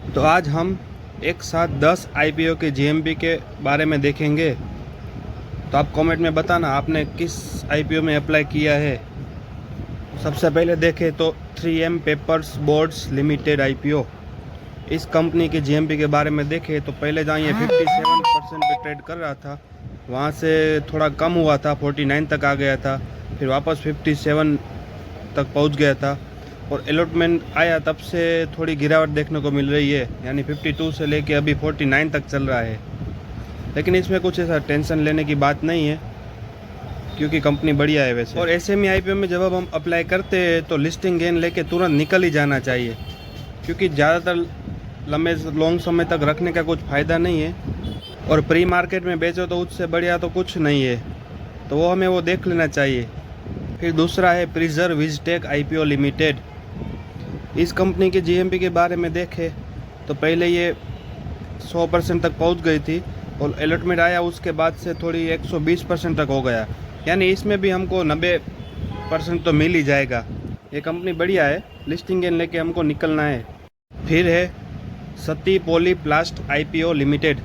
तो आज हम एक साथ 10 आईपीओ के जीएमपी के बारे में देखेंगे। तो आप कमेंट में बताना आपने किस आईपीओ में अप्लाई किया है। सबसे पहले देखें तो 3M papers boards limited IPO. इस कंपनी के जीएमपी के बारे में देखें तो पहले जहाँ ये 57% पे ट्रेड कर रहा था, वहाँ से थोड़ा कम हुआ था, 49 तक आ गया था, फिर वापस 57 तक पहुँच गया था और अलॉटमेंट आया तब से थोड़ी गिरावट देखने को मिल रही है, यानी 52 से लेके अभी 49 तक चल रहा है। लेकिन इसमें कुछ ऐसा टेंशन लेने की बात नहीं है क्योंकि कंपनी बढ़िया है वैसे। और एसएमई आईपीओ में जब हम अप्लाई करते हैं तो लिस्टिंग गेन लेके तुरंत निकल ही जाना चाहिए, क्योंकि ज़्यादातर लॉन्ग समय तक रखने का कुछ फ़ायदा नहीं है। और प्री मार्केट में बेचो तो उससे बढ़िया तो कुछ नहीं है, तो वो हमें वो देख लेना चाहिए। फिर दूसरा है प्रिजर विजटेक आईपीओ लिमिटेड। इस कंपनी के जीएमपी के बारे में देखें तो पहले ये 100% तक पहुंच गई थी और अलॉटमेंट आया उसके बाद से थोड़ी 120% तक हो गया, यानी इसमें भी हमको 90% तो मिल ही जाएगा। ये कंपनी बढ़िया है, लिस्टिंग गेन लेके हमको निकलना है। फिर है सती पॉलीप्लास्ट आईपीओ लिमिटेड।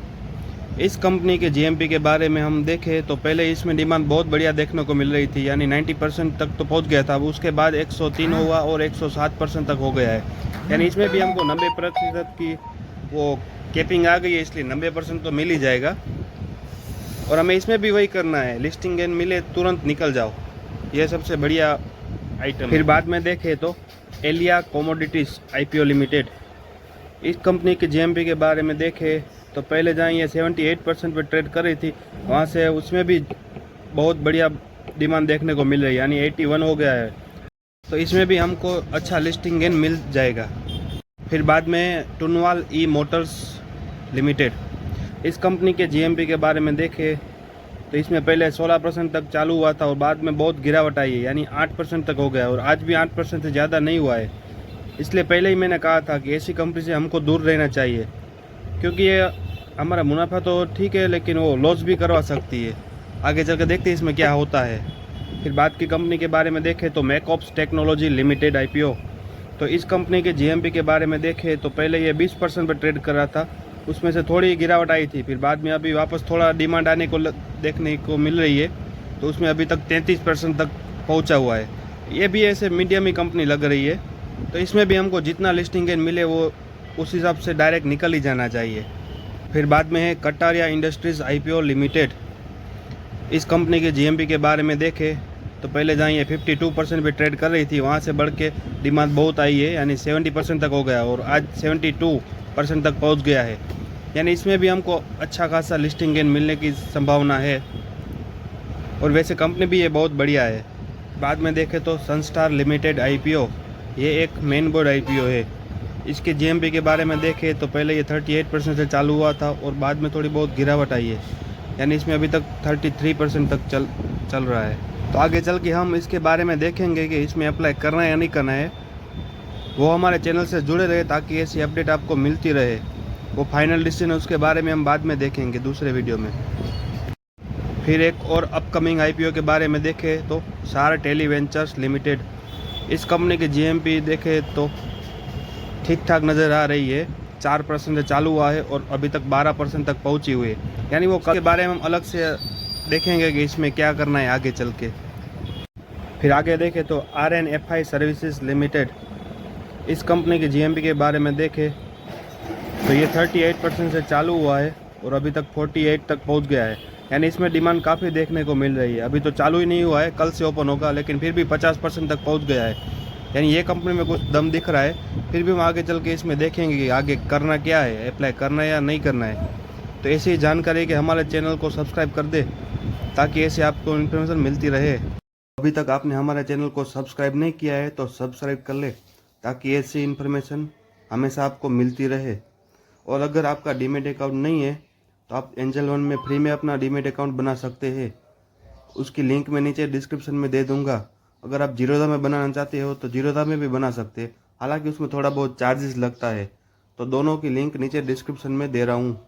इस कंपनी के जीएमपी के बारे में हम देखें तो पहले इसमें डिमांड बहुत बढ़िया देखने को मिल रही थी, यानी 90% तक तो पहुंच गया था। अब उसके बाद 103 हुआ और 107% तक हो गया है, यानी इसमें भी हमको 90% की वो कैपिंग आ गई है, इसलिए 90% तो मिल ही जाएगा। और हमें इसमें भी वही करना है, लिस्टिंग गेन मिले तुरंत निकल जाओ, यह सबसे बढ़िया आइटम। फिर बाद में देखें तो एलिया कमोडिटीज आईपीओ लिमिटेड। इस कंपनी के जीएमपी के बारे में देखें तो पहले जहाँ ये 78% पे ट्रेड कर रही थी, वहाँ से उसमें भी बहुत बढ़िया डिमांड देखने को मिल रही है, यानी 81 हो गया है, तो इसमें भी हमको अच्छा लिस्टिंग गेन मिल जाएगा। फिर बाद में टुनवाल ई मोटर्स लिमिटेड। इस कंपनी के जीएमपी के बारे में देखें तो इसमें पहले 16% तक चालू हुआ था और बाद में बहुत गिरावट आई है, यानी 8% तक हो गया और आज भी 8% से ज़्यादा नहीं हुआ है। इसलिए पहले ही मैंने कहा था कि ऐसी कंपनी से हमको दूर रहना चाहिए, क्योंकि ये हमारा मुनाफा तो ठीक है लेकिन वो लॉस भी करवा सकती है। आगे चल के देखते हैं इसमें क्या होता है। फिर बात की कंपनी के बारे में देखें तो मैकऑप्स टेक्नोलॉजी लिमिटेड आईपीओ। तो इस कंपनी के जीएमपी के बारे में देखें तो पहले ये 20% पर ट्रेड कर रहा था, उसमें से थोड़ी गिरावट आई थी, फिर बाद में अभी वापस थोड़ा डिमांड आने को देखने को मिल रही है, तो उसमें अभी तक 33% तक पहुंचा हुआ है। ये भी ऐसे मीडियम ही कंपनी लग रही है, तो इसमें भी हमको जितना लिस्टिंग गेन मिले वो उस हिसाब से डायरेक्ट निकल ही जाना चाहिए। फिर बाद में है कटारिया इंडस्ट्रीज़ आईपीओ लिमिटेड। इस कंपनी के जीएमपी के बारे में देखें तो पहले जहाँ ये 52% पे ट्रेड कर रही थी, वहाँ से बढ़ के डिमांड बहुत आई है, यानी 70% तक हो गया और आज 72% तक पहुँच गया है, यानी इसमें भी हमको अच्छा खासा लिस्टिंग गेन मिलने की संभावना है। और वैसे कंपनी भी ये बहुत बढ़िया है। बाद में देखें तो सनस्टार लिमिटेड आईपीओ। ये एक मेन बोर्ड आईपीओ है। इसके जीएमपी के बारे में देखें तो पहले ये 38% से चालू हुआ था और बाद में थोड़ी बहुत गिरावट आई है, यानी इसमें अभी तक 33% तक चल रहा है। तो आगे चल के हम इसके बारे में देखेंगे कि इसमें अप्लाई करना है या नहीं करना है। वो हमारे चैनल से जुड़े रहे ताकि ऐसी अपडेट आपको मिलती रहे। वो फाइनल डिसीजन उसके बारे में हम बाद में देखेंगे दूसरे वीडियो में। फिर एक और अपकमिंग आईपीओ के बारे में देखें तो सार टेलीवेंचर्स लिमिटेड। इस कंपनी के जीएमपी देखें तो ठीक ठाक नज़र आ रही है, 4% से चालू हुआ है और अभी तक 12% तक पहुंची हुई है, यानी वो कल के बारे में हम अलग से देखेंगे कि इसमें क्या करना है आगे चल के। फिर आगे देखें तो RNFI सर्विसेज लिमिटेड। इस कंपनी के जीएमपी के बारे में देखें तो ये 38% से चालू हुआ है और अभी तक 48 तक पहुंच गया है, यानी इसमें डिमांड काफ़ी देखने को मिल रही है। अभी तो चालू ही नहीं हुआ है, कल से ओपन होगा, लेकिन फिर भी 50% तक पहुंच गया है, यानी ये कंपनी में कुछ दम दिख रहा है। फिर भी हम आगे चल के इसमें देखेंगे कि आगे करना क्या है, अप्लाई करना है या नहीं करना है। तो ऐसी जानकारी कि हमारे चैनल को सब्सक्राइब कर दे ताकि ऐसे आपको इन्फॉर्मेशन मिलती रहे। अभी तक आपने हमारे चैनल को सब्सक्राइब नहीं किया है तो सब्सक्राइब कर ले ताकि ऐसी इन्फॉर्मेशन हमेशा आपको मिलती रहे। और अगर आपका डीमेट अकाउंट नहीं है तो आप एंजल वन में फ्री में अपना डीमेट अकाउंट बना सकते हैं, उसकी लिंक मैं नीचे डिस्क्रिप्शन में दे दूंगा। अगर आप जीरोधा में बनाना चाहते हो तो जीरोधा में भी बना सकते हैं, हालांकि उसमें थोड़ा बहुत चार्जेस लगता है, तो दोनों की लिंक नीचे डिस्क्रिप्शन में दे रहा हूँ,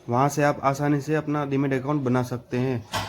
वहाँ से आप आसानी से अपना डीमेट अकाउंट बना सकते हैं।